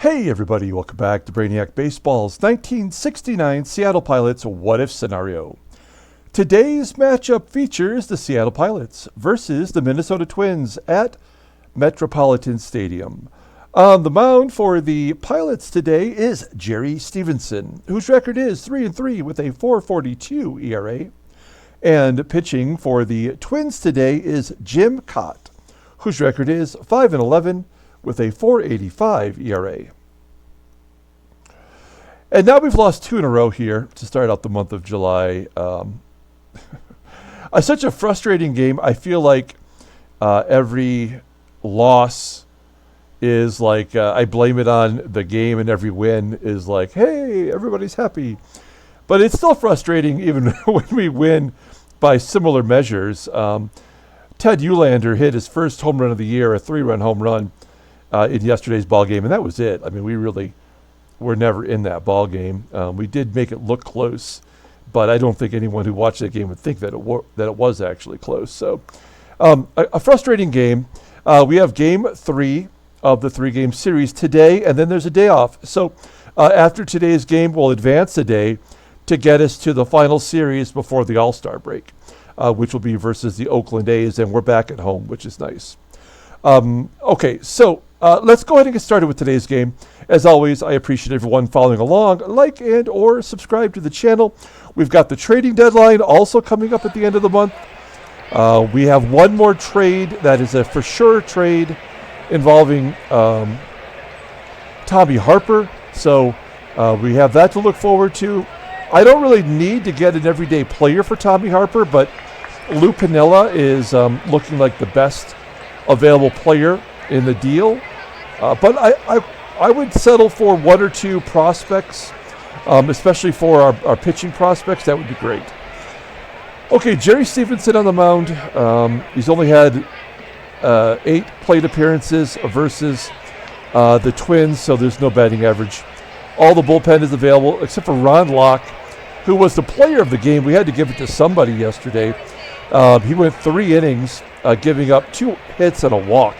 Hey everybody, welcome back to Brainiac Baseball's 1969 Seattle Pilots What If Scenario. Today's matchup features the Seattle Pilots versus the Minnesota Twins at Metropolitan Stadium. On the mound for the Pilots today is Jerry Stephenson, whose record is 3-3 with a 4.42 ERA. And pitching for the Twins today is Jim Kaat, whose record is 5-11 with a 4.85 ERA. And now we've lost two in a row here to start out the month of July. Such a frustrating game. I feel like every loss is like, I blame it on the game, and every win is like, hey, everybody's happy. But it's still frustrating even when we win by similar measures. Ted Uhlaender hit his first home run of the year, a 3-run home run in yesterday's ball game, and that was it. I mean, we really were never in that ball game. We did make it look close, but I don't think anyone who watched that game would think that it was actually close. So a frustrating game. We have game 3 of the 3-game series today, and then there's a day off. So after today's game, we'll advance a day to get us to the final series before the All-Star break, which will be versus the Oakland A's, and we're back at home, which is nice. Okay, so let's go ahead and get started with today's game. As always, I appreciate everyone following along. Like and or subscribe to the channel. We've got the trading deadline also coming up at the end of the month. We have one more trade that is a for sure trade involving Tommie Harper. So we have that to look forward to. I don't really need to get an everyday player for Tommie Harper, but Lou Piniella is looking like the best available player in the deal. But I would settle for one or two prospects, especially for our pitching prospects. That would be great. Okay, Jerry Stephenson on the mound. He's only had 8 plate appearances versus the Twins, so there's no batting average. All the bullpen is available, except for Ron Locke, who was the player of the game. We had to give it to somebody yesterday. He went 3 innings, giving up 2 hits and a walk.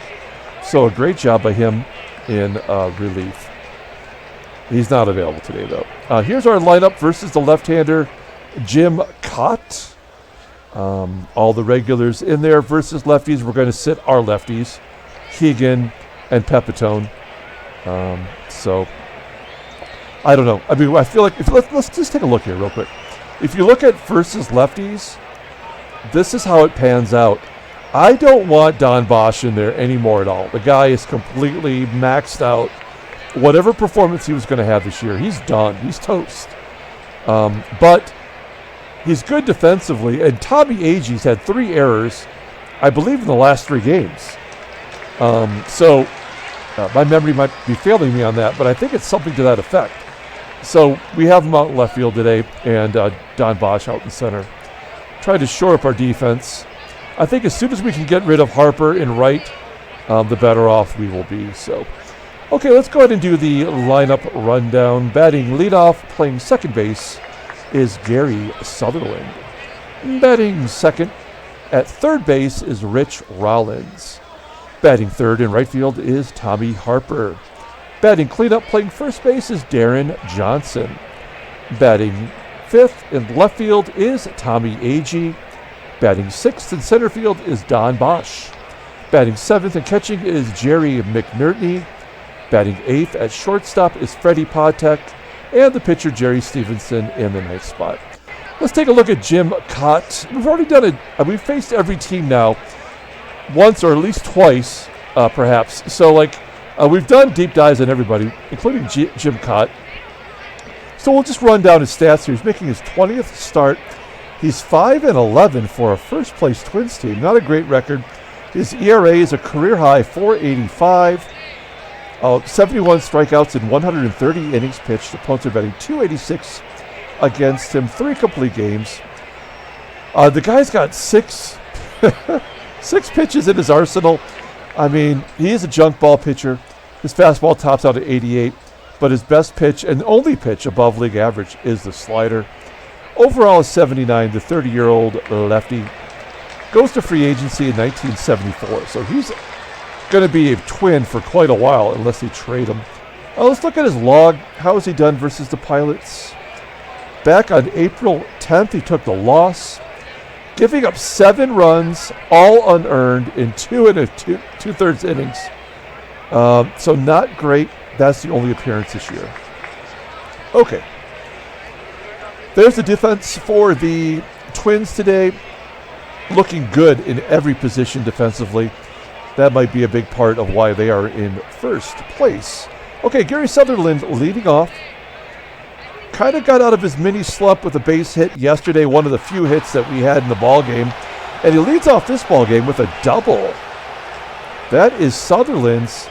So a great job by him in relief. He's not available today, though. Here's our lineup versus the left-hander, Jim Kaat. All the regulars in there versus lefties. We're going to sit our lefties, Keegan and Pepitone. So I don't know. I mean, I feel like let's just take a look here real quick. If you look at versus lefties, this is how it pans out. I don't want Don Bosch in there anymore at all. The guy is completely maxed out. Whatever performance he was going to have this year, he's done. He's toast. But he's good defensively. And Tommy Agee's had 3 errors, I believe, in the last 3 games. So my memory might be failing me on that, but I think it's something to that effect. So we have him out in left field today, and Don Bosch out in center. Trying to shore up our defense. I think as soon as we can get rid of Harper in right, the better off we will be. So, okay, let's go ahead and do the lineup rundown. Batting leadoff, playing second base, is Gary Sutherland. Batting second at third base is Rich Rollins. Batting third in right field is Tommie Harper. Batting cleanup, playing first base is Deron Johnson. Batting fifth in left field is Tommy Agee. Batting sixth in center field is Don Bosch. Batting seventh and catching is Jerry McNertney. Batting eighth at shortstop is Freddie Patek. And the pitcher, Jerry Stephenson, in the ninth spot. Let's take a look at Jim Kaat. We've already done it. We've faced every team now once or at least twice, perhaps. So, we've done deep dives on everybody, including Jim Kaat. So we'll just run down his stats here. He's making his 20th start. He's 5-11 for a first-place Twins team. Not a great record. His ERA is a career-high 4.85. 71 strikeouts in 130 innings pitched. Opponents are batting .286 against him. 3 complete games. The guy's got 6 pitches in his arsenal. I mean, he is a junk ball pitcher. His fastball tops out at 88, but his best pitch and only pitch above league average is the slider. Overall is 79. The 30-year-old lefty goes to free agency in 1974. So he's going to be a Twin for quite a while unless they trade him. Let's look at his log. How has he done versus the Pilots? Back on April 10th, he took the loss, giving up 7 runs, all unearned, in 2 2/3 innings. So not great. That's the only appearance this year. Okay. There's the defense for the Twins today. Looking good in every position defensively. That might be a big part of why they are in first place. Okay, Gary Sutherland leading off. Kind of got out of his mini slump with a base hit yesterday, one of the few hits that we had in the ball game. And he leads off this ball game with a double. That is Sutherland's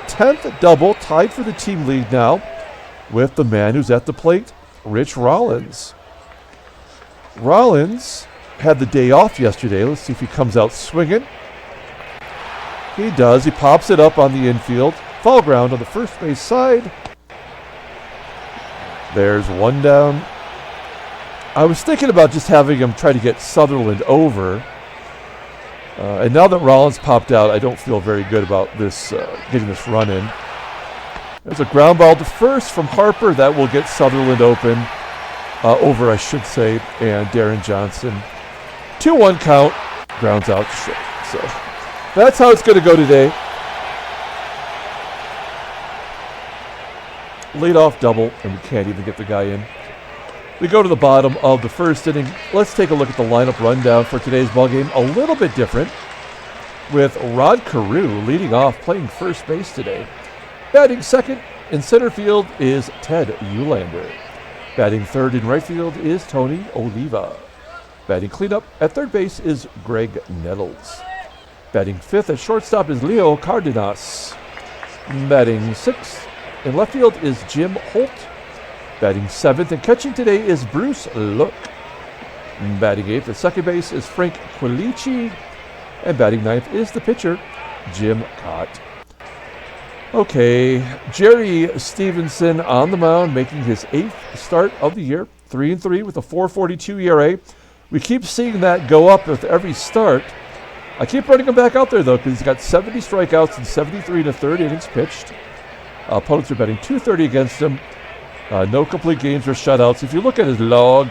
10th double, tied for the team lead now with the man who's at the plate, Rich Rollins. Rollins had the day off yesterday. Let's see if he comes out swinging. He does. He pops it up on the infield. Foul ground on the first base side. There's one down. I was thinking about just having him try to get Sutherland over. And now that Rollins popped out, I don't feel very good about this, getting this run in. There's a ground ball to first from Harper. That will get Sutherland open. Over, I should say. And Deron Johnson. 2-1 count. Grounds out short. So that's how it's going to go today. Leadoff double, and we can't even get the guy in. We go to the bottom of the first inning. Let's take a look at the lineup rundown for today's ballgame. A little bit different, with Rod Carew leading off, playing first base today. Batting second in center field is Ted Uhlaender. Batting third in right field is Tony Oliva. Batting cleanup at third base is Graig Nettles. Batting fifth at shortstop is Leo Cardenas. Batting sixth in left field is Jim Holt. Batting seventh and catching today is Bruce Look. Batting eighth at second base is Frank Quillici. And batting ninth is the pitcher, Jim Kaat. Okay, Jerry Stephenson on the mound, making his 8th start of the year. 3-3 with a 4.42 ERA. We keep seeing that go up with every start. I keep running him back out there, though, because he's got 70 strikeouts and 73 1/3 innings pitched. Opponents are betting .230 against him. No complete games or shutouts. If you look at his log,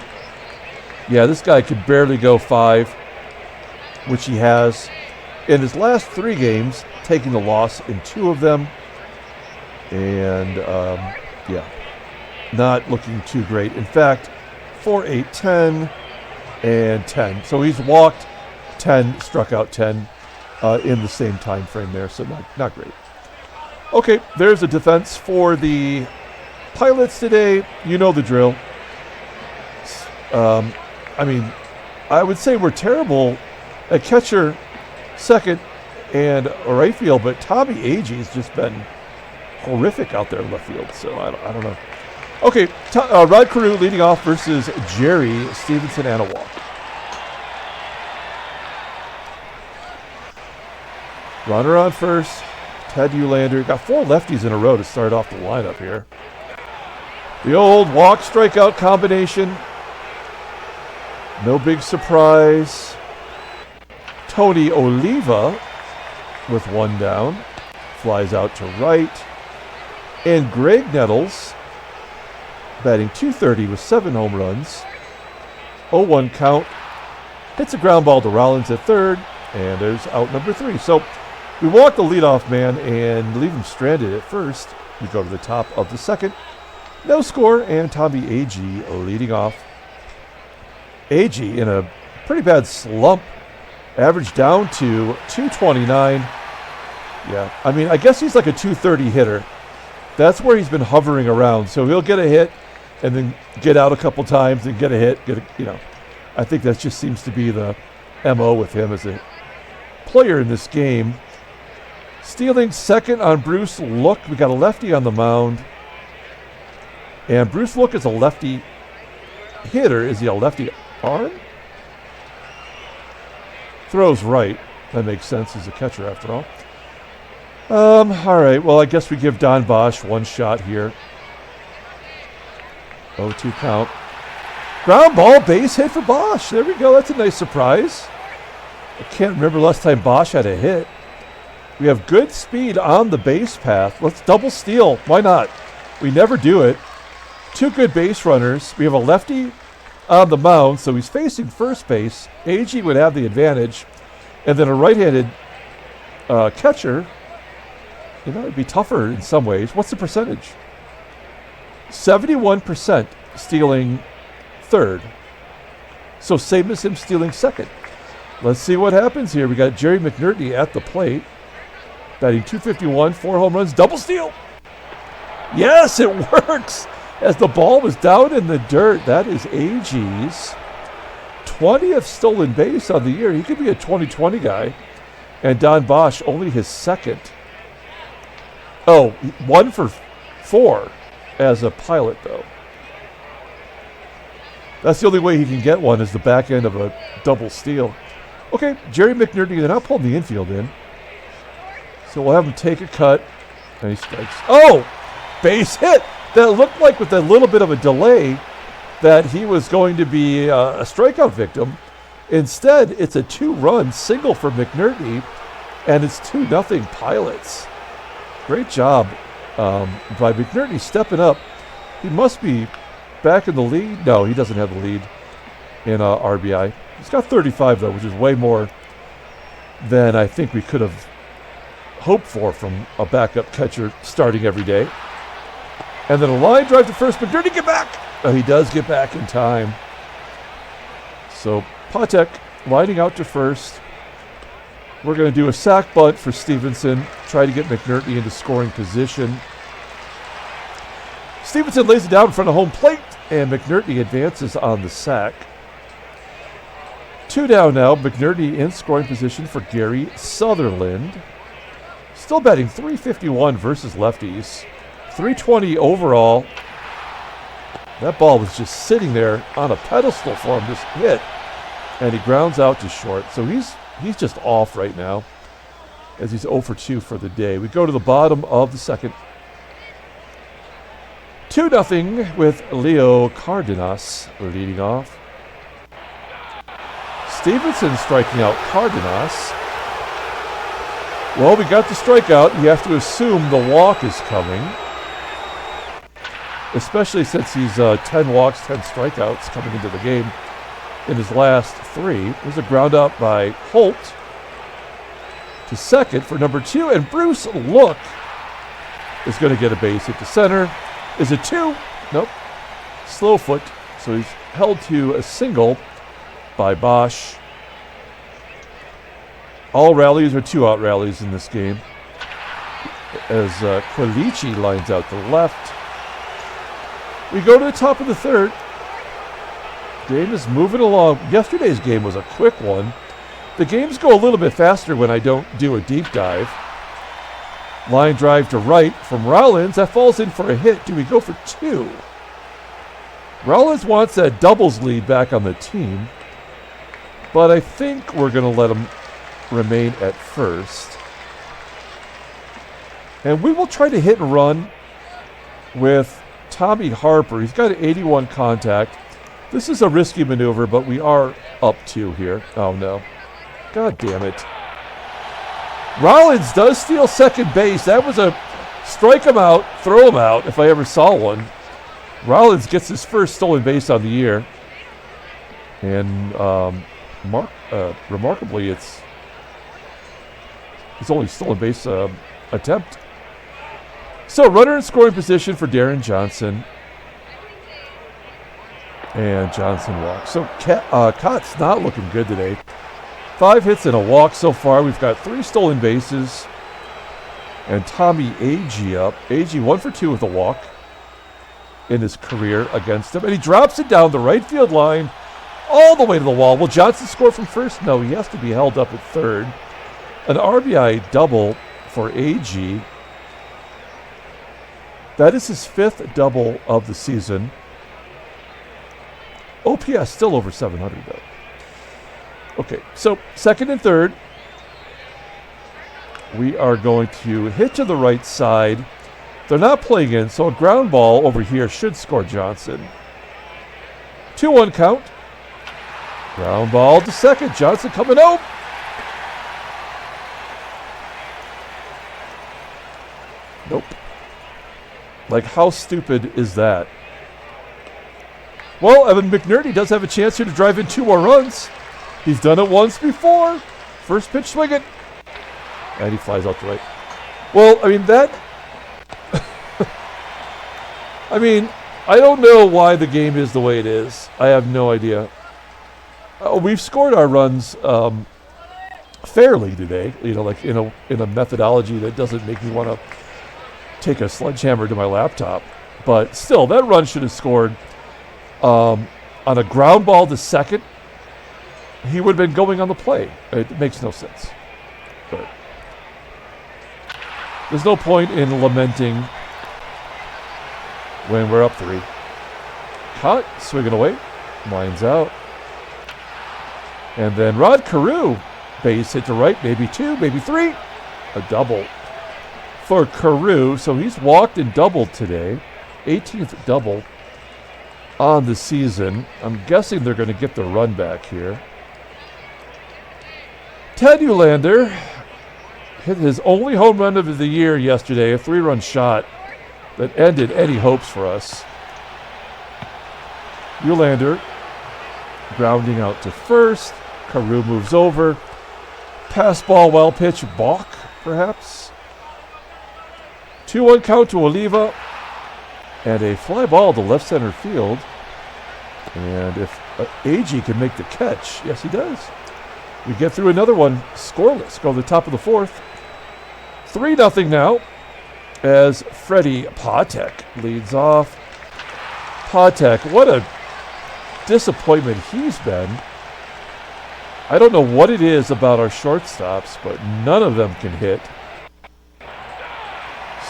yeah, this guy could barely go 5, which he has. In his last 3 games, taking the loss in 2 of them. And, yeah, not looking too great. In fact, 4, 8, 10, and 10. So he's walked 10, struck out 10 in the same time frame there, so not great. Okay, there's a defense for the Pilots today. You know the drill. I mean, I would say we're terrible at catcher, second, and right field, but Tommie Agee has just been horrific out there in left field, so I don't know. Okay, Rod Carew leading off versus Jerry Stephenson and a walk. Runner on first. Ted Uhlaender. Got 4 lefties in a row to start off the lineup here. The old walk-strikeout combination. No big surprise. Tony Oliva with 1 down. Flies out to right. And Graig Nettles, batting .230 with 7 home runs. 0-1 count. Hits a ground ball to Rollins at third. And there's out number 3. So we walk the leadoff man and leave him stranded at first. We go to the top of the second. No score, and Tommie Agee leading off. Agee in a pretty bad slump. Average down to .229. Yeah, I mean, I guess he's like a .230 hitter. That's where he's been hovering around. So he'll get a hit and then get out a couple times and get a hit. I think that just seems to be the MO with him as a player in this game. Stealing second on Bruce Look. We got a lefty on the mound. And Bruce Look is a lefty hitter. Is he a lefty arm? Throws right. That makes sense as a catcher after all. All right. Well, I guess we give Don Bosch 1 shot here. 0-2 count. Ground ball, base hit for Bosch. There we go. That's a nice surprise. I can't remember last time Bosch had a hit. We have good speed on the base path. Let's double steal. Why not? We never do it. 2 good base runners. We have a lefty on the mound, so he's facing first base. Agee would have the advantage. And then a right-handed catcher, you know, it'd be tougher in some ways. What's the percentage? 71% stealing third. So same as him stealing second. Let's see what happens here. We got Jerry McNertney at the plate. Batting .251, 4 home runs, double steal. Yes, it works. As the ball was down in the dirt, that is Agee's 20th stolen base on the year. He could be a 2020 guy. And Don Bosch, only his second. Oh, 1 for 4 as a pilot, though. That's the only way he can get one, is the back end of a double steal. Okay, Jerry McNertney, they're not pulling the infield in. So we'll have him take a cut. And he strikes. Oh, base hit. That looked like with a little bit of a delay that he was going to be a strikeout victim. Instead, it's a 2-run single for McNertney, and it's 2-0 Pilots. Great job by McNertney stepping up. He must be back in the lead. No, he doesn't have the lead in RBI. He's got 35, though, which is way more than I think we could have hoped for from a backup catcher starting every day. And then a line drive to first. McNertney, get back! Oh, he does get back in time. So Patek lining out to first. We're going to do a sac bunt for Stephenson. Try to get McNertney into scoring position. Stephenson lays it down in front of home plate, and McNertney advances on the sac. 2 down now. McNertney in scoring position for Gary Sutherland. Still batting .351 versus lefties. .320 overall. That ball was just sitting there on a pedestal for him, just hit. And he grounds out to short. So he's just off right now as he's 0 for 2 for the day. We go to the bottom of the second. 2-0 with Leo Cardenas leading off. Stephenson striking out Cardenas. Well, we got the strikeout. You have to assume the walk is coming, especially since he's 10 walks, 10 strikeouts coming into the game in his last 3. There's a ground out by Holt to second for number 2, and Bruce Look is going to get a base hit to center. Is it 2? Nope. Slow foot, so he's held to a single by Bosch. All rallies are 2-out rallies in this game, as Quillici lines out to the left. We go to the top of the third. Game is moving along. Yesterday's game was a quick one. The games go a little bit faster when I don't do a deep dive. Line drive to right from Rollins. That falls in for a hit. Do we go for 2? Rollins wants that doubles lead back on the team, but I think we're going to let him remain at first. And we will try to hit and run with Tommie Harper. He's got an 81 contact. This is a risky maneuver, but we are up 2 here. Oh, no. God damn it. Rollins does steal second base. That was a strike him out, throw him out, if I ever saw one. Rollins gets his first stolen base on the year. And remarkably, it's his only stolen base attempt. So runner in scoring position for Deron Johnson. And Johnson walks. So Kaat's not looking good today. 5 hits and a walk so far. We've got 3 stolen bases. And Tommie Agee up. Agee 1 for 2 with a walk in his career against him. And he drops it down the right field line all the way to the wall. Will Johnson score from first? No, he has to be held up at third. An RBI double for Agee. That is his 5th double of the season. OPS still over 700, though. Okay, so second and third. We are going to hit to the right side. They're not playing in, so a ground ball over here should score Johnson. 2-1 count. Ground ball to second. Johnson coming out. Like, how stupid is that? Well, Evan McNertney does have a chance here to drive in 2 more runs. He's done it once before. First pitch swinging. And he flies out to right. Well, I mean, that... I mean, I don't know why the game is the way it is. I have no idea. We've scored our runs fairly today. You know, like in a methodology that doesn't make me want to take a sledgehammer to my laptop. But still, that run should have scored on a ground ball to second. He would have been going on the play. It makes no sense. But there's no point in lamenting when we're up 3. Kaat swinging away. Lines out. And then Rod Carew. Base hit to right. Maybe 2, maybe 3. A double for Carew. So he's walked and doubled today. 18th double on the season. I'm guessing they're going to get the run back here. Ted Uhlaender hit his only home run of the year yesterday, a 3-run shot that ended any hopes for us. Uhlaender grounding out to first. Carew moves over. Pass ball, well pitch, balk, perhaps. 2-1 count to Oliva. And a fly ball to left center field. And if Agee can make the catch, yes, he does. We get through another one scoreless. Go to the top of the 4th. 3-0 now as Freddie Patek leads off. Patek, what a disappointment he's been. I don't know what it is about our shortstops, but none of them can hit.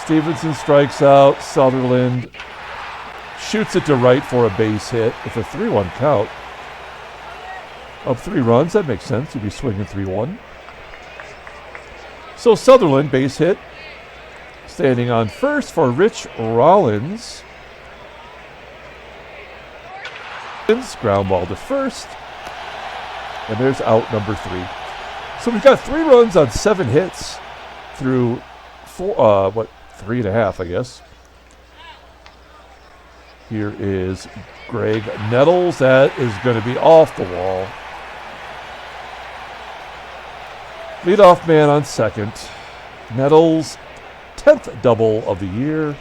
Stephenson strikes out. Sutherland shoots it to right for a base hit with a 3-1 count. Up 3 runs, that makes sense. You'd be swinging 3-1. So Sutherland, base hit. Standing on first for Rich Rollins. Ground ball to first. And there's out number 3. So we've got 3 runs on 7 hits through 3.5, I guess. Here is Graig. Nettles, that is going to be off the wall. Leadoff man on second. Nettles, 10th double of the year.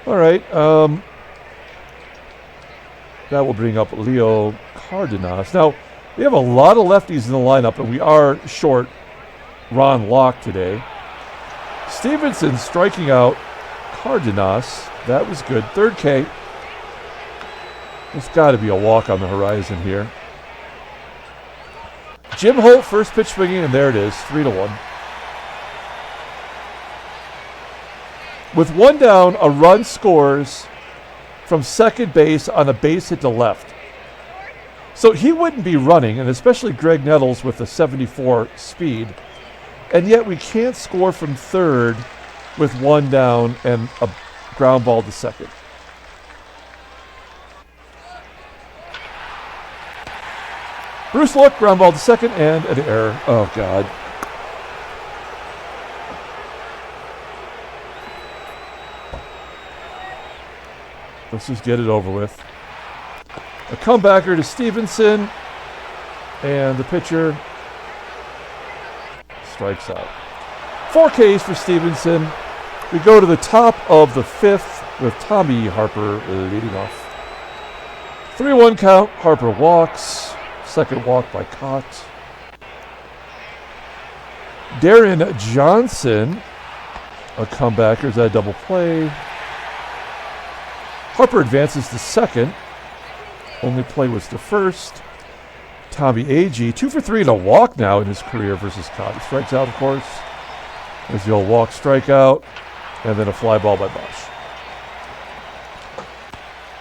All right. That will bring up Leo Cardenas. Now, we have a lot of lefties in the lineup, and we are short Ron Locke today. Stephenson striking out Cardenas. That was good. 3rd K. There's got to be a walk on the horizon here. Jim Holt, first pitch swinging, and there it is, 3-1. With 1 down, a run scores from second base on a base hit to left. So he wouldn't be running, and especially Graig Nettles with a 74 speed. And yet we can't score from third with 1 down and a ground ball to second. Bruce Look, ground ball to second, and an error. Oh, God. Let's just get it over with. A comebacker to Stephenson, and the pitcher strikes out. 4 Ks for Stephenson. We go to the top of the 5th with Tommie Harper leading off. 3-1 count. Harper walks. Second walk by Kaat. Deron Johnson, a comebacker, is that a double play? Harper advances to second. Only play was to first. Tommie Agee, 2 for 3 and a walk now in his career versus Kaat. He strikes out, of course. There's the old walk strikeout. And then a fly ball by Bosch.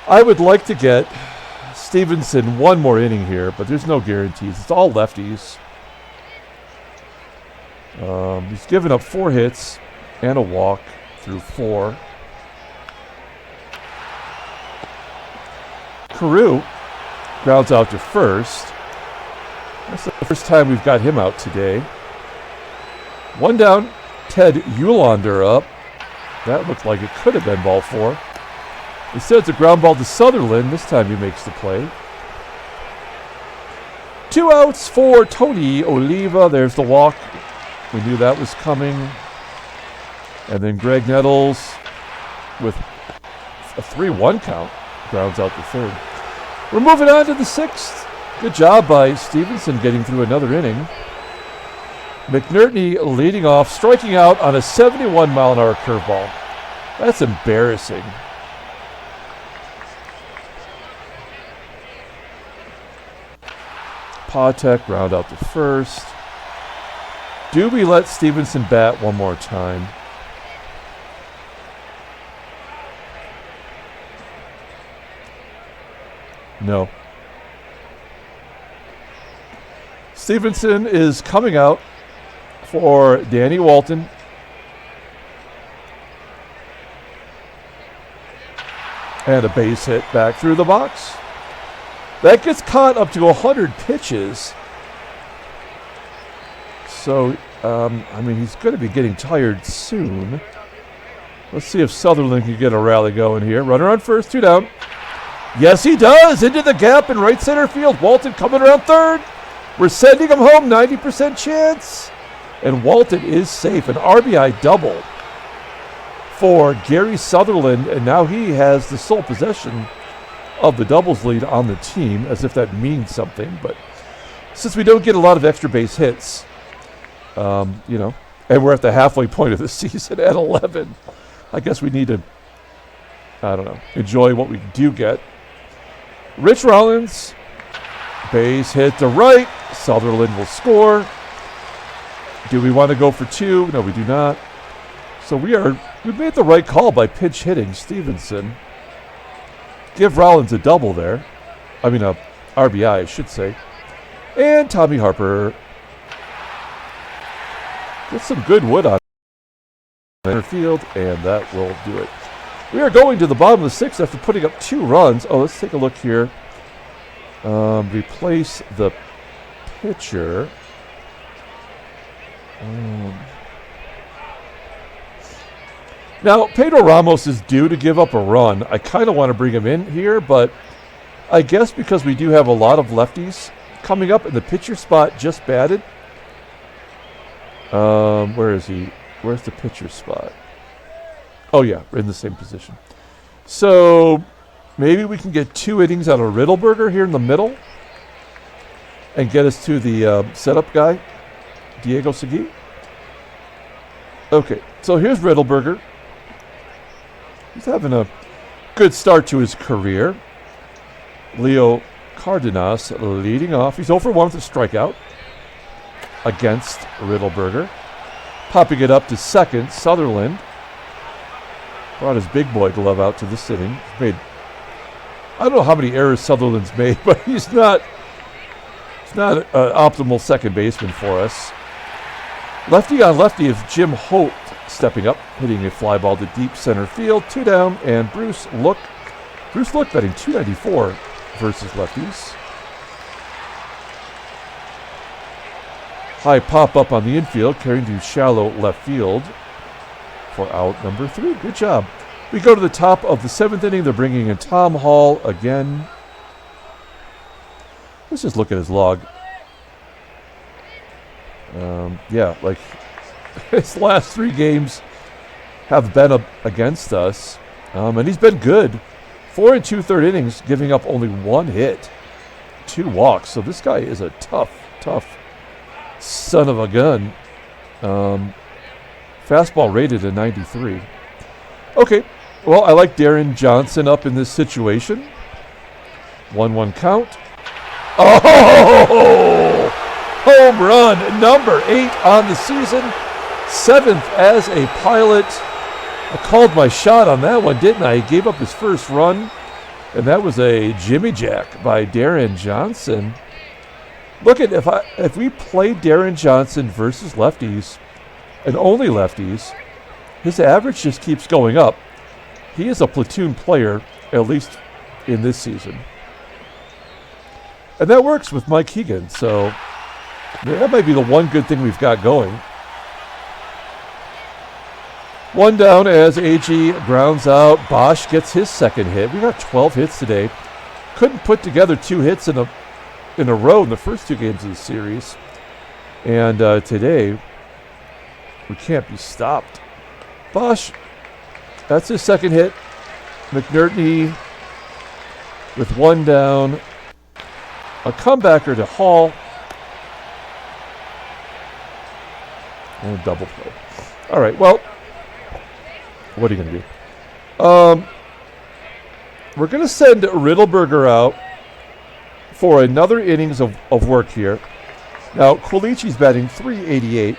I would like to get Stephenson 1 more inning here, but there's no guarantees. It's all lefties. He's given up 4 hits and a walk through 4. Carew grounds out to first. That's the first time we've got him out today. 1 down Ted Uhlaender up. That looked like it could have been ball 4. Instead, it's a ground ball to Sutherland. This time he makes the play. 2 outs for Tony Oliva. There's the walk. We knew that was coming. And then Graig Nettles with a 3-1 count grounds out the third. We're moving on to the 6th. Good job by Stephenson getting through another inning. McNertney leading off, striking out on a 71-mile-an-hour curveball. That's embarrassing. Patek ground out to first. Do we let Stephenson bat one more time? No. Stephenson is coming out for Danny Walton. And a base hit back through the box. That gets Kaat up to 100 pitches. So, he's going to be getting tired soon. Let's see if Sutherland can get a rally going here. Runner on first, 2 down. Yes, he does. Into the gap in right center field. Walton coming around third. We're sending him home, 90% chance. And Walton is safe. An RBI double for Gary Sutherland. And now he has the sole possession of the doubles lead on the team, as if that means something. But since we don't get a lot of extra base hits, and we're at the halfway point of the season at 11, I guess we need to, enjoy what we do get. Rich Rollins, base hit to right. Sutherland will score. Do we want to go for 2? No, we do not. So we've made the right call by pinch hitting Stephenson. Give Rollins a double there. A RBI, I should say. And Tommie Harper gets some good wood on center field, and that will do it. We are going to the bottom of the 6th after putting up 2 runs. Oh, let's take a look here. Replace the pitcher. Now, Pedro Ramos is due to give up a run. I kind of want to bring him in here, but I guess because we do have a lot of lefties coming up and the pitcher spot just batted. Where is he? Where's the pitcher spot? Oh, yeah, we're in the same position. So maybe we can get 2 innings out of Riddleberger here in the middle and get us to the setup guy, Diego Agee. Okay, so here's Riddleberger. He's having a good start to his career. Leo Cardenas leading off. He's 0 for 1 with a strikeout against Riddleberger. Popping it up to second, Sutherland. Brought his big boy glove out to this inning. I don't know how many errors Sutherland's made, but he's not an optimal second baseman for us. Lefty on lefty is Jim Holt stepping up, hitting a fly ball to deep center field. 2 down, and Bruce Look batting .294 versus lefties. High pop up on the infield, carrying to shallow left field for out number 3. Good job. We go to the top of the 7th inning. They're bringing in Tom Hall again. Let's just look at his log. His last 3 games have been against us, and he's been good. 4 2/3 innings, giving up only 1 hit, 2 walks. So this guy is a tough son of a gun. Fastball rated at 93. Okay, well, I like Deron Johnson up in this situation. 1-1 count. Oh! Home run, number 8 on the season. 7th as a Pilot. I called my shot on that one, didn't I? He gave up his first run, and that was a Jimmy Jack by Deron Johnson. Look at if we play Deron Johnson versus lefties, and only lefties, his average just keeps going up. He is a platoon player, at least in this season. And that works with Mike Keegan, so that might be the one good thing we've got going. One down as Agee grounds out. Bosch gets his second hit. We got 12 hits today. Couldn't put together 2 hits in a row in the first 2 games of the series. And today, we can't be stopped. Bosch, that's his second hit. McNertney with 1 down. A comebacker to Hall. And a double play. All right, well, what are you going to do? We're going to send Riddleberger out for another innings of work here. Now, Quillici's batting .388,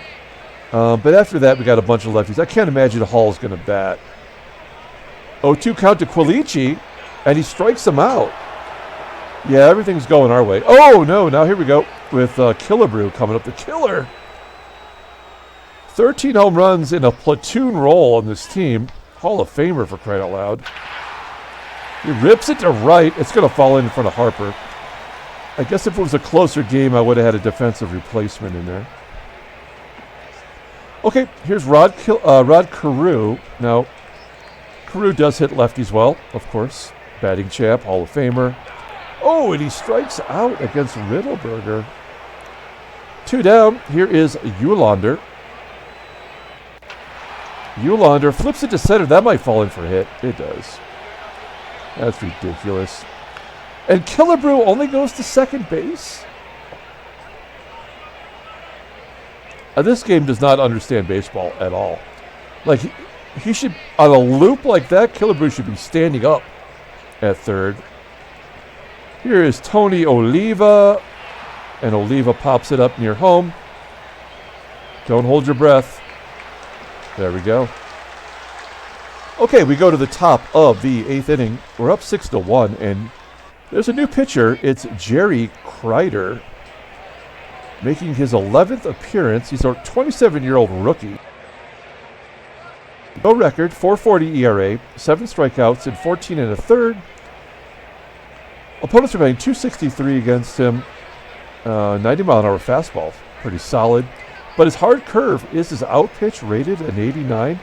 but after that, we got a bunch of lefties. I can't imagine Hall's going to bat. 0-2 count to Quillici, and he strikes him out. Yeah, everything's going our way. Oh, no, now here we go with Killebrew coming up. The killer. 13 home runs in a platoon role on this team. Hall of Famer, for crying out loud. He rips it to right. It's going to fall in front of Harper. I guess if it was a closer game, I would have had a defensive replacement in there. Okay, here's Rod Carew. Now, Carew does hit lefties well, of course. Batting champ, Hall of Famer. Oh, and he strikes out against Riddleberger. 2 down. Here is Uhlaender. Uhlaender flips it to center. That might fall in for a hit. It does. That's ridiculous. And Killebrew only goes to second base? This game does not understand baseball at all. Like, he should, on a loop like that, Killebrew should be standing up at third. Here is Tony Oliva, and Oliva pops it up near home. Don't hold your breath. There we go. Okay, we go to the top of the 8th inning. We're up 6-1, and there's a new pitcher. It's Jerry Kreider, making his 11th appearance. He's a 27-year-old rookie. No record, 4.40 ERA, 7 strikeouts in 14 1/3. Opponents are batting .263 against him. 90-mile-an-hour fastball, pretty solid. But his hard curve is his out pitch, rated an 89,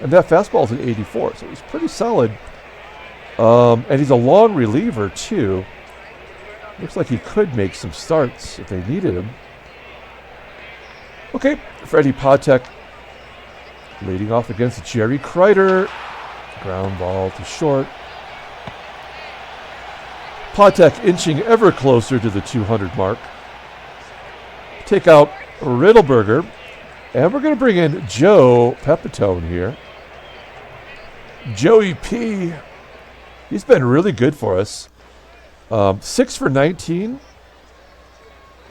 and that fastball is an 84, so he's pretty solid. And he's a long reliever, too. Looks like he could make some starts if they needed him. Okay, Freddie Patek leading off against Jerry Kreider. Ground ball to short. Patek inching ever closer to the 200 mark. Take out Riddleberger. And we're going to bring in Joe Pepitone here. Joey P. He's been really good for us. 6 for 19.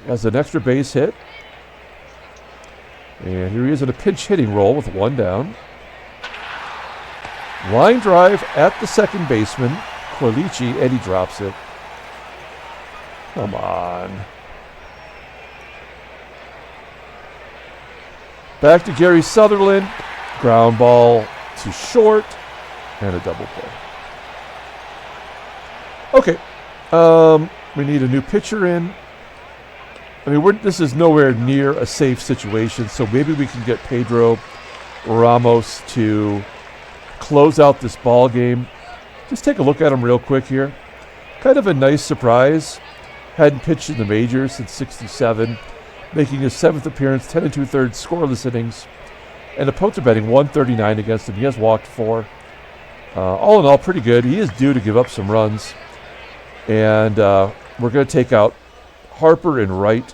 Has an extra base hit. And here he is in a pinch hitting role with 1 down. Line drive at the second baseman, Quillici, and he drops it. Come on. Back to Gary Sutherland. Ground ball to short. And a double play. Okay. We need a new pitcher in. I mean, this is nowhere near a safe situation, so maybe we can get Pedro Ramos to close out this ball game. Just take a look at him real quick here. Kind of a nice surprise. Hadn't pitched in the majors since '67, making his 7th appearance, 10 2/3 scoreless innings, and opponents are batting .139 against him. He has walked 4. All in all, pretty good. He is due to give up some runs, and we're going to take out Harper in right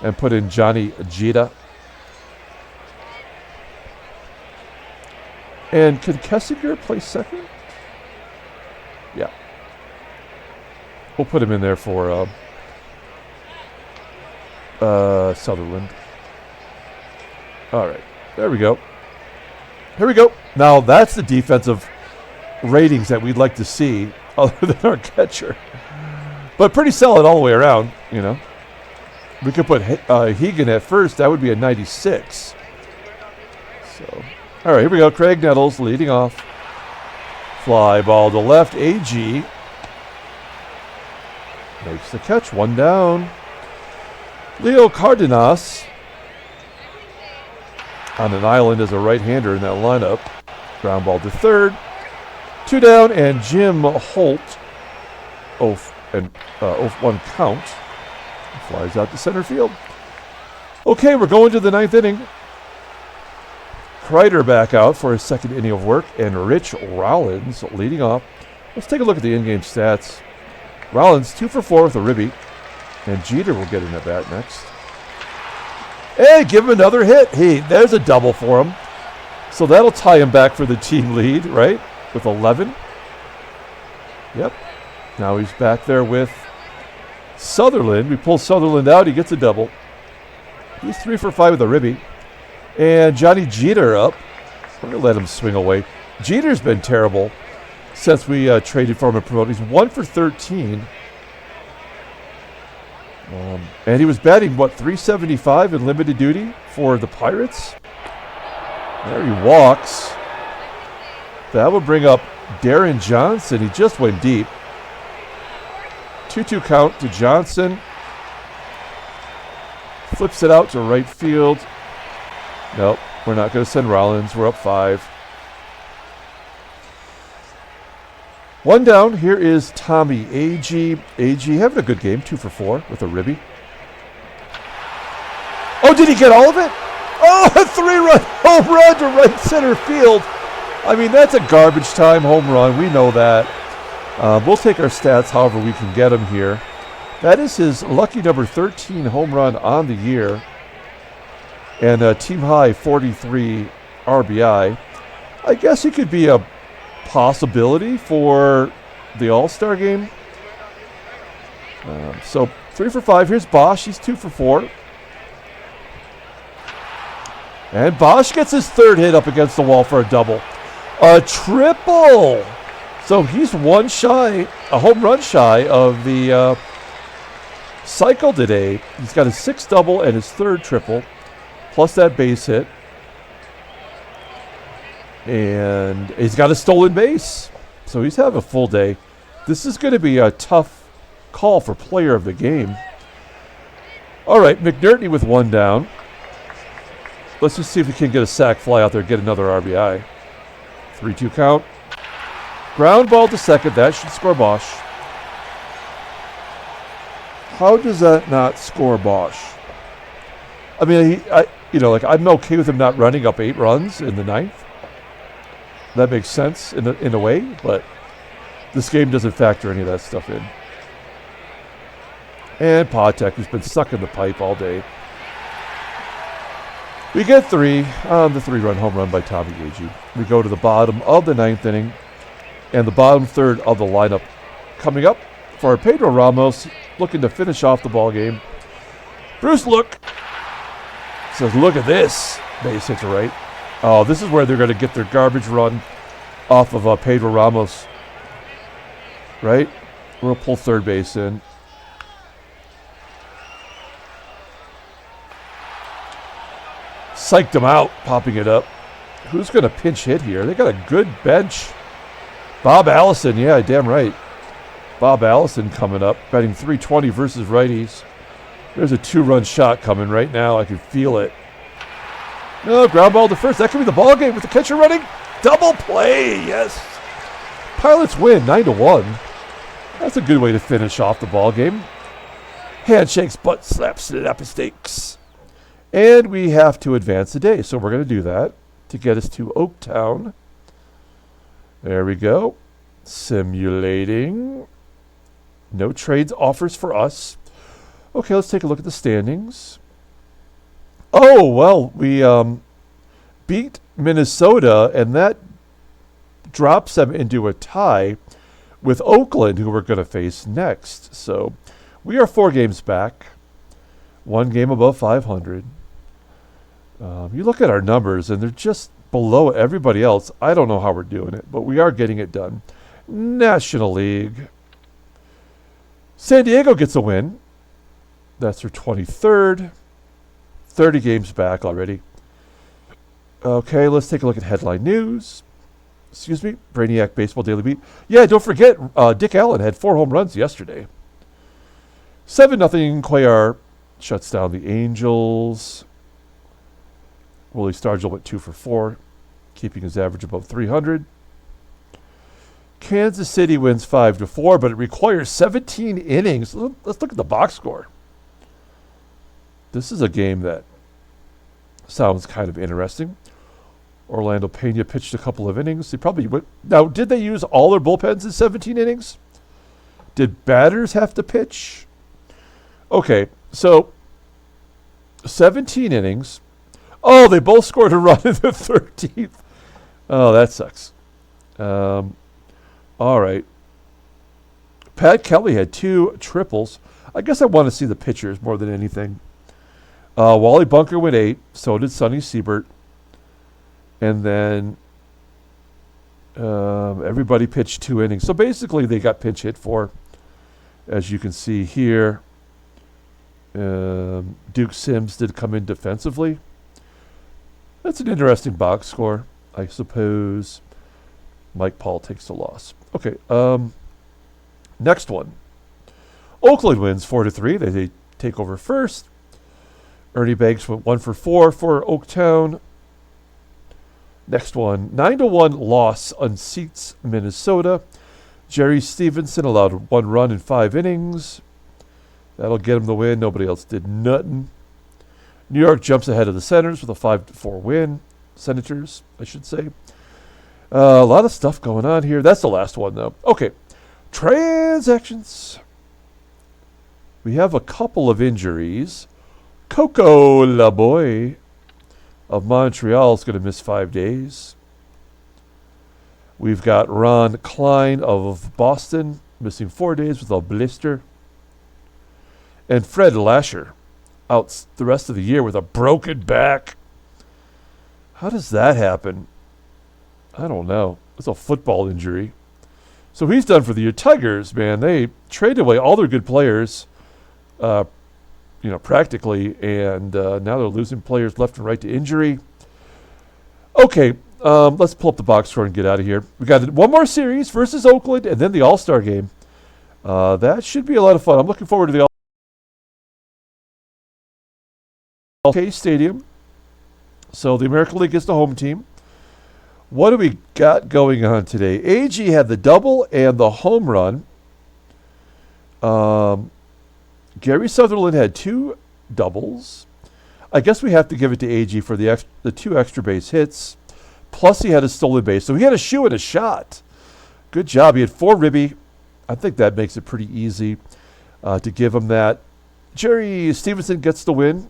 and put in Johnny Agee. And can Kessinger play second? Yeah. We'll put him in there for Sutherland. All right. There we go. Here we go. Now that's the defensive ratings that we'd like to see other than our catcher. But pretty solid all the way around, you know. We could put Hegan at first. That would be a 96. So, all right, here we go. Craig Nettles leading off. Fly ball to left. Agee makes the catch. 1 down. Leo Cardenas on an island as a right-hander in that lineup. Ground ball to third. 2 down, and Jim Holt, 0-1 count, flies out to center field. Okay, we're going to the 9th inning. Kreider back out for his second inning of work, and Rich Rollins leading off. Let's take a look at the in-game stats. Rollins 2 for 4 with a ribby, and Jeter will get in at bat next. Hey, give him another hit. Hey, there's a double for him. So that'll tie him back for the team lead, right? With 11. Yep. Now he's back there with Sutherland. We pull Sutherland out. He gets a double. He's 3 for 5 with a ribby. And Johnny Jeter up. We're going to let him swing away. Jeter's been terrible since we traded for him and promoted. He's 1 for 13. And he was batting, what, 375 in limited duty for the Pirates? There he walks. That would bring up Deron Johnson. He just went deep. 2-2 count to Johnson. Flips it out to right field. Nope, we're not going to send Rollins. We're up 5. 1 down. Here is Tommie. Agee. Agee having a good game. 2 for 4 with a ribby. Oh, did he get all of it? Oh, a 3-run home run to right center field. I mean, that's a garbage time home run. We know that. We'll take our stats however we can get them here. That is his lucky number 13 home run on the year. And a team high 43 RBI. I guess he could be a possibility for the All-Star game. So 3 for 5. Here's Bosch. He's 2 for 4. And Bosch gets his third hit up against the wall for a double. A triple! So he's a home run shy of the cycle today. He's got his 6th double and his 3rd triple, plus that base hit. And he's got a stolen base. So he's having a full day. This is going to be a tough call for player of the game. All right, McNertney with 1 down. Let's just see if we can get a sac fly out there and get another RBI. 3-2 count. Ground ball to second. That should score Bosch. How does that not score Bosch? I mean, I'm okay with him not running up 8 runs in the 9th. That makes sense in a way, but this game doesn't factor any of that stuff in. And Patek, who's been sucking the pipe all day. We get 3 on the 3-run home run by Tommie Agee. We go to the bottom of the 9th inning and the bottom third of the lineup. Coming up for Pedro Ramos, looking to finish off the ball game. Bruce says, look at this. Base hit to right. Oh, this is where they're going to get their garbage run off of Pedro Ramos. Right? We'll pull third base in. Psyched him out, popping it up. Who's going to pinch hit here? They got a good bench. Bob Allison, yeah, damn right. Bob Allison coming up, batting .320 versus righties. There's a 2-run shot coming right now. I can feel it. No, ground ball to first. That could be the ball game with the catcher running. Double play, yes. Pilots win 9-1. That's a good way to finish off the ball game. Handshakes, butt slaps, slap steaks. And we have to advance the day, so we're going to do that to get us to Oaktown. There we go. Simulating. No trades offers for us. Okay, let's take a look at the standings. Oh, well, we beat Minnesota, and that drops them into a tie with Oakland, who we're going to face next. So we are 4 games back, 1 game above 500. You look at our numbers, and they're just below everybody else. I don't know how we're doing it, but we are getting it done. National League. San Diego gets a win. That's their 23rd. 30 games back already. Okay, let's take a look at headline news. Excuse me, Brainiac Baseball Daily Beat. Yeah, don't forget, Dick Allen had 4 home runs yesterday. 7-0 Cuellar shuts down the Angels. Willie Stargell went 2 for 4, keeping his average above 300. Kansas City wins 5-4, but it requires 17 innings. Let's look at the box score. This is a game that sounds kind of interesting. Orlando Pena pitched a couple of innings. They probably went. Now, did they use all their bullpens in 17 innings? Did batters have to pitch? Okay, so 17 innings. Oh, they both scored a run in the 13th. Oh, that sucks. All right. Pat Kelly had 2 triples. I guess I want to see the pitchers more than anything. Wally Bunker went 8. So did Sonny Siebert. And then everybody pitched 2 innings. So basically they got pinch hit for, as you can see here. Duke Sims did come in defensively. That's an interesting box score, I suppose. Mike Paul takes the loss. Okay, next one. Oakland wins 4-3. They take over first. Ernie Banks went 1 for 4 for Oaktown. Next one, 9-1 loss unseats Minnesota. Jerry Stephenson allowed 1 run in 5 innings. That'll get him the win. Nobody else did nothing. New York jumps ahead of the Senators with a 5-4 win. Senators, I should say. A lot of stuff going on here. That's the last one, though. Okay, transactions. We have a couple of injuries. Coco Laboy of Montreal is going to miss 5 days. We've got Ron Klein of Boston missing 4 days with a blister. And Fred Lasher out the rest of the year with a broken back. How does that happen? I don't know. It's a football injury. So he's done for the year. Tigers, man, they traded away all their good players, practically, and now they're losing players left and right to injury. Okay, let's pull up the box score and get out of here. We got one more series versus Oakland, and then the All-Star game. That should be a lot of fun. I'm looking forward to the All-Star Stadium. So the American League is the home team. What do we got going on today? Agee had the double and the home run. Gary Sutherland had 2 doubles. I guess we have to give it to Agee for the 2 extra base hits. Plus he had a stolen base. So he had a shoe and a shot. Good job. He had 4 ribby. I think that makes it pretty easy to give him that. Jerry Stephenson gets the win,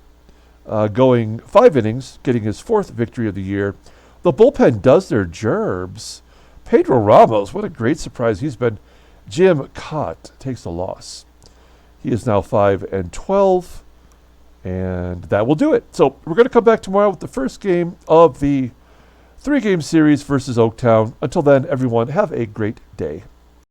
going 5 innings, getting his 4th victory of the year. The bullpen does their gerbs. Pedro Ramos, what a great surprise he's been. Jim Kaat takes the loss. He is now 5-12, and that will do it. So we're going to come back tomorrow with the first game of the 3-game series versus Oaktown. Until then, everyone, have a great day.